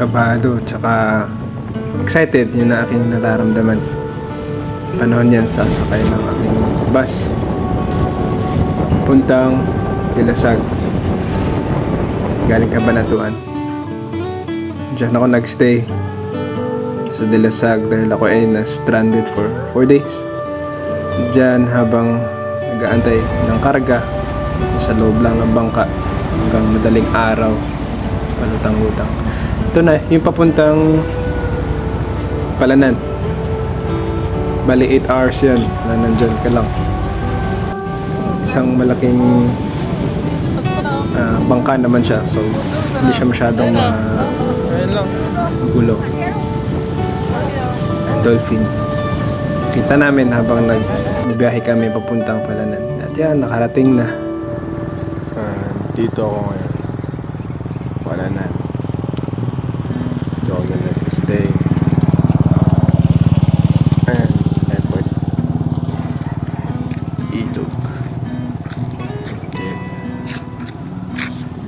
kabado, tsaka excited. Yun na aking nararamdaman. Panahon yan, sasakay ng aking bus puntang Dilasag, galing Cabanatuan. Diyan ako nagstay sa Dilasag dahil ako ay na-stranded for 4 days. Diyan habang nag-aantay ng karga sa loob lang ng bangka hanggang madaling araw, palutang-lutang. Ito na, yung papuntang Palanan. Bali 8 hours yan na nandyan ka lang. Isang malaking bangka naman siya, so hindi siya masyadong gulo. Dolphin. Kita namin habang nagbiyahe kami papuntang Palanan. At yan, nakarating na. Dito ako ngayon. Palanan. Dito ako nag-stay. Ayan, airport. Ilog.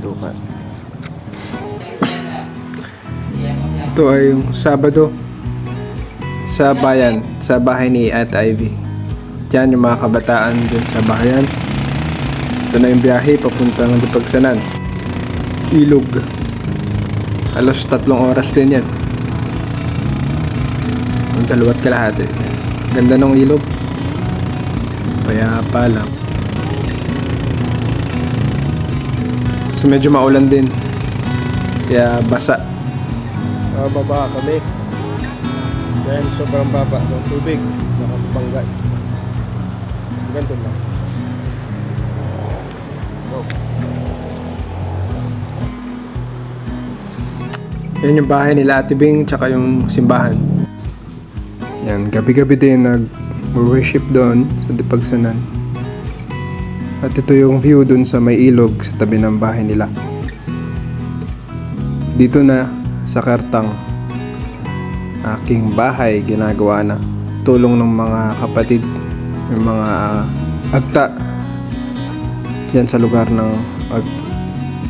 Lukat. Ito ay yung Sabado sa bayan, sa bahay ni Ate Ivy. Diyan yung mga kabataan dun sa bayan. Ito na yung biyahe papuntang Dipagsanan. Ilog. Halos 3 oras din yan. Ang 2 kalahati. Ganda ng ilog. Kaya pa lang. So medyo maulan din. Kaya basa. Baba kami. Dahil sobrang baba ng tubig. Nakapanggat. Ganito lang. Yan yung bahay nila Ate Bing, tsaka yung simbahan. Yan, gabi-gabi din nag-worship doon sa Dipagsanan. At ito yung view doon sa may ilog sa tabi ng bahay nila. Dito na sa Kartang, aking bahay ginagawa na. Tulong ng mga kapatid, yung mga agta yan sa lugar ng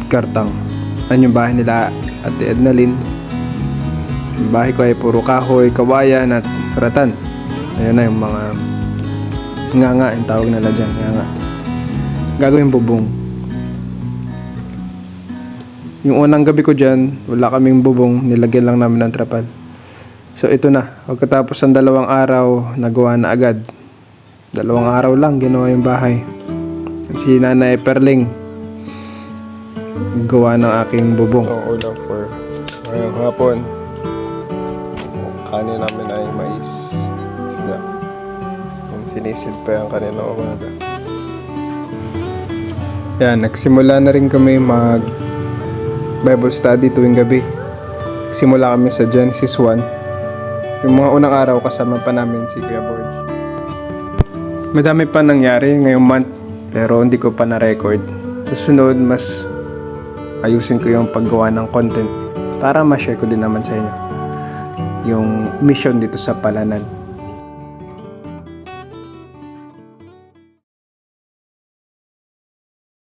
Kartang. Yan yung bahay nila Ate Ednalyn. Yung bahay ko ay puro kahoy, kawayan at ratan. Ayan na yung mga nganga, yung tawag nila dyan, nganga. Gagawin bubong. Yung unang gabi ko dyan, wala kaming bubong, nilagyan lang namin ng trapal. So ito na, pagkatapos ng 2 araw, nagawa na agad. 2 araw lang ginawa yung bahay. Si Nanay Perling gawa ng aking bubong. Ang ulam for ngayong hapon. Kanin namin ay mais. Isda. Yung sinisid pa yung kanina umaga. Yan, nagsimula na rin kami mag Bible study tuwing gabi. Nagsimula kami sa Genesis 1. Yung mga unang araw kasama pa namin si Kuya Borge. Madami pa nangyari ngayong month pero hindi ko pa na-record. Susunod, mas ayusin ko yung paggawa ng content para ma-share ko din naman sa inyo yung mission dito sa Palanan.